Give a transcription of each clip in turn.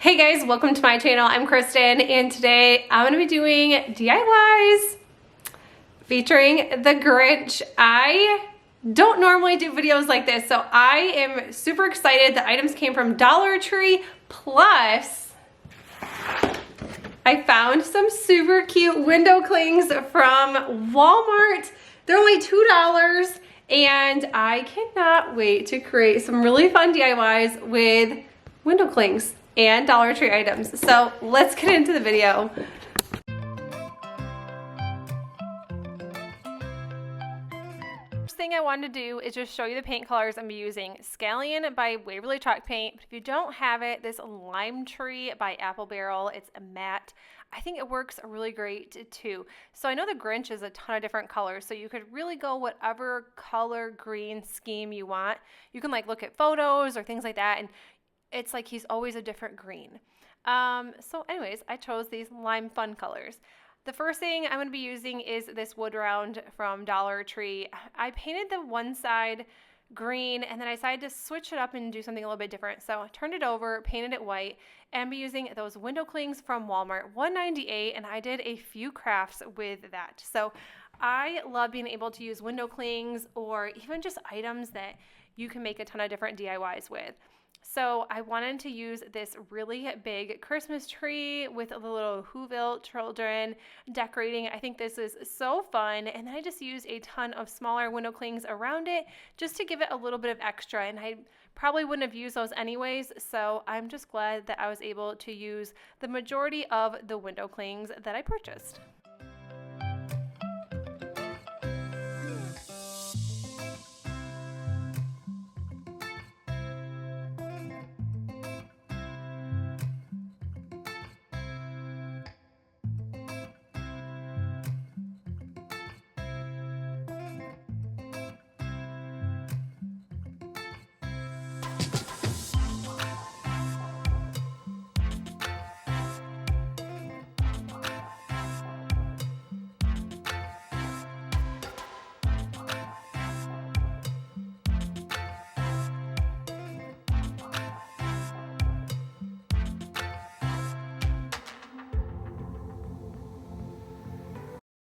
Hey guys, welcome to my channel. I'm Kristen and today I'm gonna be doing DIYs featuring the Grinch. I don't normally do videos like this, so I am super excited. The items came from Dollar Tree, plus I found some super cute window clings from Walmart. They're only $2 and I cannot wait to create some really fun DIYs with window clings and Dollar Tree items. So let's get into the video. First thing I wanted to do is just show you the paint colors I'm using. Scallion by Whoville Chalk Paint. But if you don't have it, this Lime Tree by Apple Barrel. It's a matte. I think it works really great too. So I know the Grinch is a ton of different colors, so you could really go whatever color green scheme you want. You can like look at photos or things like that, and it's like he's always a different green. So anyways, I chose these lime fun colors. The first thing I'm going to be using is this wood round from Dollar Tree. I painted the one side green and then I decided to switch it up and do something a little bit different. So I turned it over, painted it white, and I'm using those window clings from Walmart, $1.98, and I did a few crafts with that. So I love being able to use window clings or even just items that you can make a ton of different DIYs with. So I wanted to use this really big Christmas tree with the little Whoville children decorating. I think this is so fun. And then I just used a ton of smaller window clings around it just to give it a little bit of extra. And I probably wouldn't have used those anyways. So I'm just glad that I was able to use the majority of the window clings that I purchased.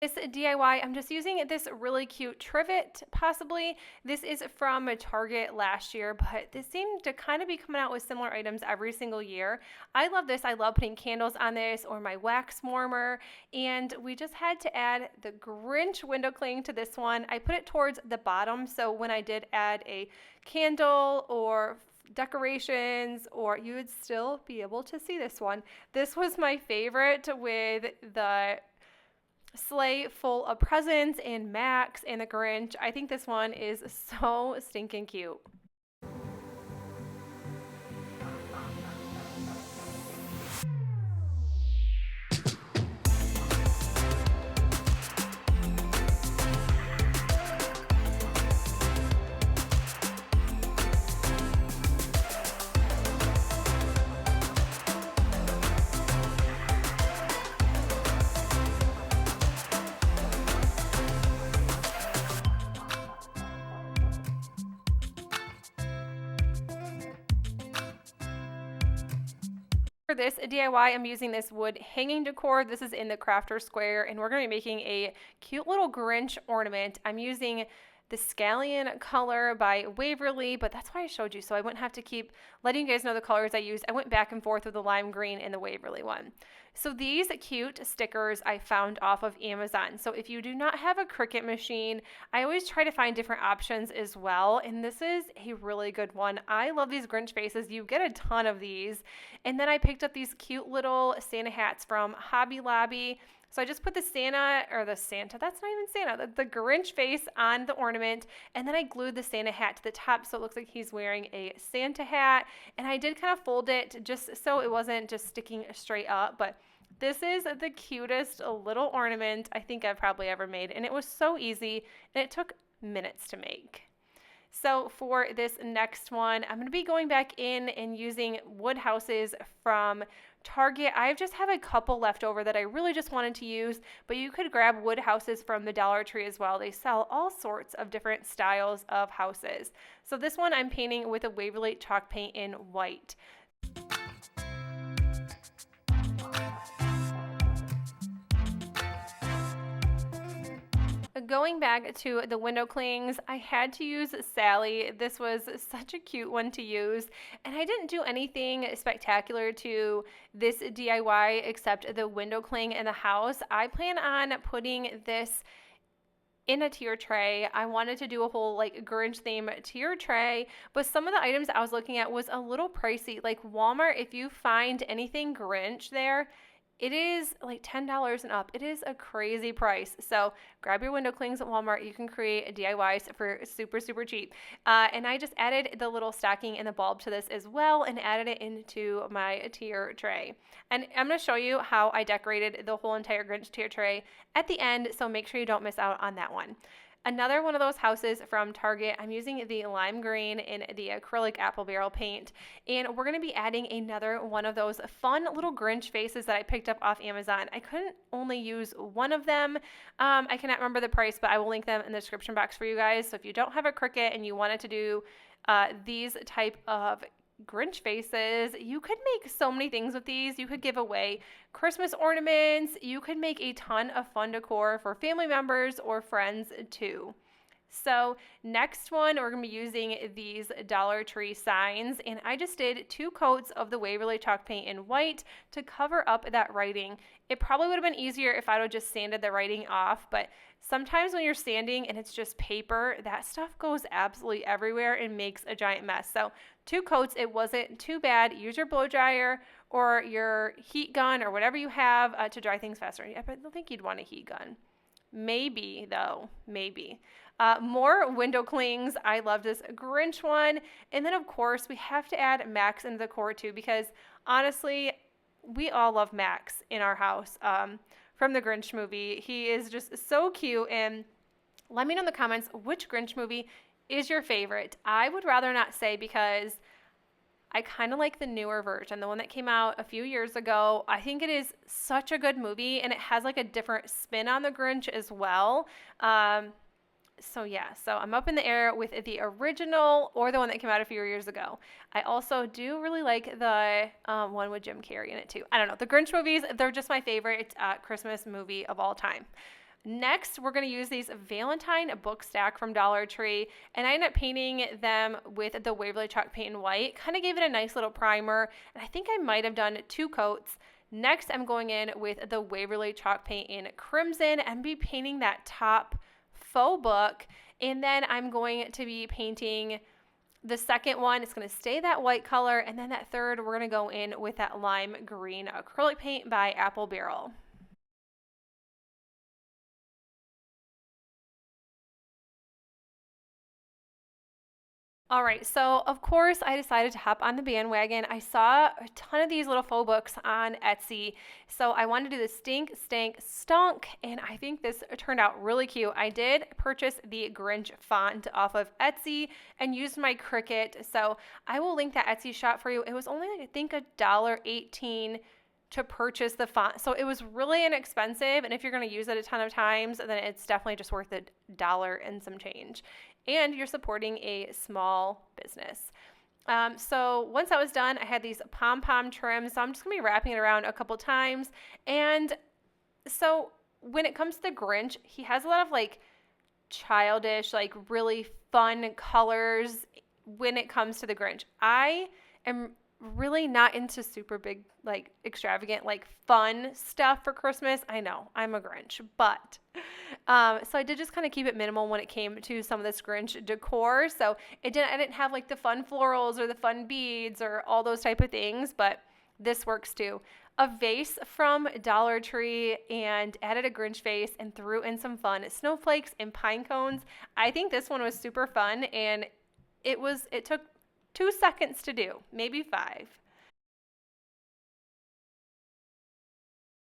This DIY, I'm just using this really cute trivet, possibly. This is from Target last year, but this seemed to kind of be coming out with similar items every single year. I love this. I love putting candles on this or my wax warmer, and we just had to add the Grinch window cling to this one. I put it towards the bottom, so when I did add a candle or decorations, or you would still be able to see this one. This was my favorite with the sleigh full of presents and Max and the Grinch. I think this one is so stinking cute. For this DIY, I'm using this wood hanging decor. This is in the crafter square, and we're going to be making a cute little Grinch ornament. I'm using the Scallion color by Whoville, but that's why I showed you, so I wouldn't have to keep letting you guys know the colors I used. I went back and forth with the lime green and the Whoville one. So these cute stickers I found off of Amazon. So if you do not have a Cricut machine, I always try to find different options as well, and this is a really good one. I love these Grinch faces. You get a ton of these. And then I picked up these cute little Santa hats from Hobby Lobby. So I just put the that's not even Santa, the Grinch face on the ornament, and then I glued the Santa hat to the top so it looks like he's wearing a Santa hat, and I did kind of fold it just so it wasn't just sticking straight up, but this is the cutest little ornament I think I've probably ever made, and it was so easy, and it took minutes to make. So for this next one, I'm going to be going back in and using wood houses from Target. I just have a couple left over that I really just wanted to use, but you could grab wood houses from the Dollar Tree as well. They sell all sorts of different styles of houses. So this one I'm painting with a Whoville chalk paint in white. Going back to the window clings, I had to use Sally. This was such a cute one to use, and I didn't do anything spectacular to this DIY except the window cling in the house. I plan on putting this in a tier tray. I wanted to do a whole like Grinch theme tier tray, but some of the items I was looking at was a little pricey. Like Walmart, if you find anything Grinch there, it is like $10 and up. It is a crazy price. So grab your window clings at Walmart. You can create DIYs for super, super cheap. And I just added the little stocking and the bulb to this as well and added it into my tier tray. And I'm going to show you how I decorated the whole entire Grinch tier tray at the end, so make sure you don't miss out on that one. Another one of those houses from Target, I'm using the lime green in the acrylic apple barrel paint, and we're going to be adding another one of those fun little Grinch faces that I picked up off Amazon. I couldn't only use one of them. I cannot remember the price, but I will link them in the description box for you guys. So if you don't have a Cricut and you wanted to do these type of Grinch faces, you could make so many things with these. You could give away Christmas ornaments. You could make a ton of fun decor for family members or friends too. So next one, we're going to be using these Dollar Tree signs, and I just did 2 coats of the Whoville chalk paint in white to cover up that writing. It probably would have been easier if I would have just sanded the writing off, but sometimes when you're sanding and it's just paper, that stuff goes absolutely everywhere and makes a giant mess. So 2 coats, it wasn't too bad. Use your blow dryer or your heat gun or whatever you have to dry things faster. I don't think you'd want a heat gun. Maybe though, maybe. More window clings. I love this Grinch one. And then of course we have to add Max into the core too, because honestly, we all love Max in our house from the Grinch movie. He is just so cute. And let me know in the comments which Grinch movie is your favorite. I would rather not say, because I kind of like the newer version, the one that came out a few years ago. I think it is such a good movie, and it has like a different spin on the Grinch as well. So I'm up in the air with the original or the one that came out a few years ago. I also do really like the one with Jim Carrey in it too. I don't know. The Grinch movies, they're just my favorite Christmas movie of all time. Next, we're going to use these Valentine book stack from Dollar Tree, and I ended up painting them with the Whoville chalk paint in white. Kind of gave it a nice little primer, and I think I might have done 2 coats. Next, I'm going in with the Whoville chalk paint in crimson and be painting that top faux book, and then I'm going to be painting the second one. It's going to stay that white color, and then that third, we're going to go in with that lime green acrylic paint by Apple Barrel. All right, so of course I decided to hop on the bandwagon. I saw a ton of these little faux books on Etsy, so I wanted to do the Stink, Stank, Stunk, and I think this turned out really cute. I did purchase the Grinch font off of Etsy and used my Cricut, so I will link that Etsy shop for you. It was only, I think, $1.18 to purchase the font, so it was really inexpensive, and if you're going to use it a ton of times, then it's definitely just worth $1 and some change. And you're supporting a small business. So once that was done, I had these pom-pom trims. So I'm just going to be wrapping it around a couple times. And so when it comes to the Grinch, he has a lot of like childish, like really fun colors when it comes to the Grinch. I am really not into super big, like extravagant, like fun stuff for Christmas. I know I'm a Grinch, but so I did just kind of keep it minimal when it came to some of this Grinch decor. So I didn't have like the fun florals or the fun beads or all those type of things, but this works too. A vase from Dollar Tree, and added a Grinch face and threw in some fun snowflakes and pine cones. I think this one was super fun, and it took 2 seconds to do, maybe 5.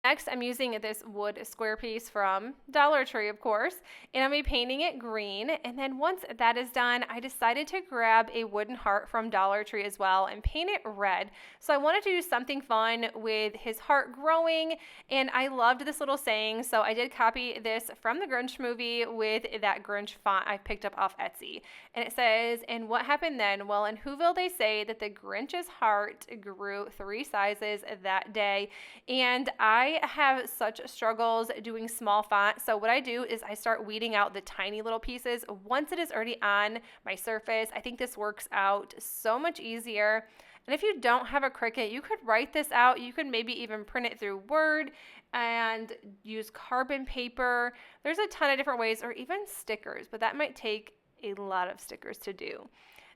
Next, I'm using this wood square piece from Dollar Tree, of course, and I'm going to be painting it green. And then once that is done, I decided to grab a wooden heart from Dollar Tree as well and paint it red. So I wanted to do something fun with his heart growing, and I loved this little saying, so I did copy this from the Grinch movie with that Grinch font I picked up off Etsy. And it says, "And what happened then? Well, in Whoville they say that the Grinch's heart grew 3 sizes that day." And I I have such struggles doing small font. So what I do is I start weeding out the tiny little pieces once it is already on my surface. I think this works out so much easier. And if you don't have a Cricut, you could write this out. You could maybe even print it through Word and use carbon paper. There's a ton of different ways, or even stickers, but that might take a lot of stickers to do.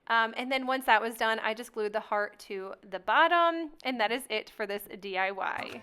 And then once that was done, I just glued the heart to the bottom, and that is it for this DIY.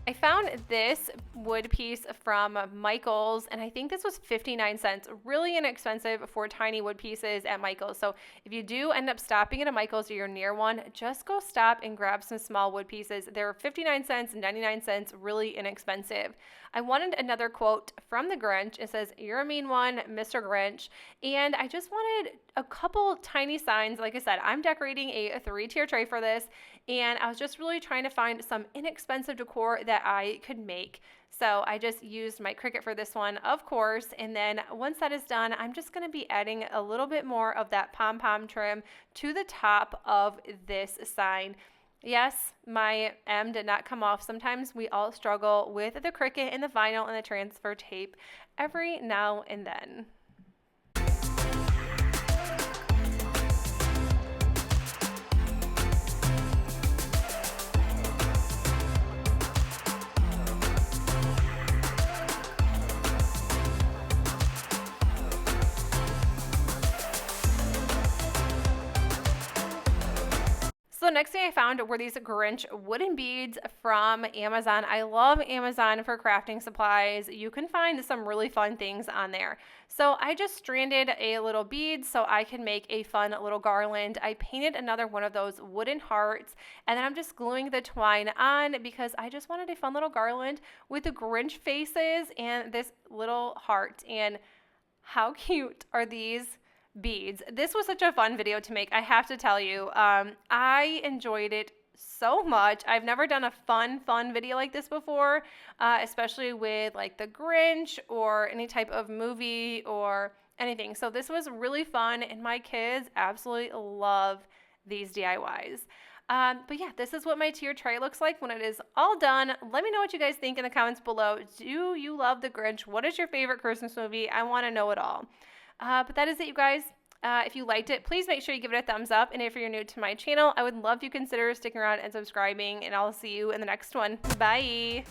I found this wood piece from Michael's, and I think this was 59 cents. Really inexpensive for tiny wood pieces at Michael's. So if you do end up stopping at a Michael's or you're near one, just go stop and grab some small wood pieces. They're 59 cents, 99 cents, really inexpensive. I wanted another quote from the Grinch. It says, "You're a mean one, Mr. Grinch." And I just wanted a couple tiny signs. Like I said, I'm decorating a 3-tier tray for this, and I was just really trying to find some inexpensive decor that I could make. So I just used my Cricut for this one, of course, and then once that is done, I'm just going to be adding a little bit more of that pom-pom trim to the top of this sign. Yes, my M did not come off. Sometimes we all struggle with the Cricut and the vinyl and the transfer tape every now and then. So the next thing I found were these Grinch wooden beads from Amazon. I love Amazon for crafting supplies. You can find some really fun things on there. So I just stranded a little bead so I can make a fun little garland. I painted another one of those wooden hearts, and then I'm just gluing the twine on because I just wanted a fun little garland with the Grinch faces and this little heart. And how cute are these beads? This was such a fun video to make, I have to tell you. I enjoyed it so much. I've never done a fun video like this before, especially with like the Grinch or any type of movie or anything. So this was really fun, and my kids absolutely love these DIYs. But yeah, this is what my tier tray looks like when it is all done. Let me know what you guys think in the comments below. Do you love the Grinch? What is your favorite Christmas movie? I want to know it all. But that is it, you guys. If you liked it, please make sure you give it a thumbs up. And if you're new to my channel, I would love if you consider sticking around and subscribing. And I'll see you in the next one. Bye.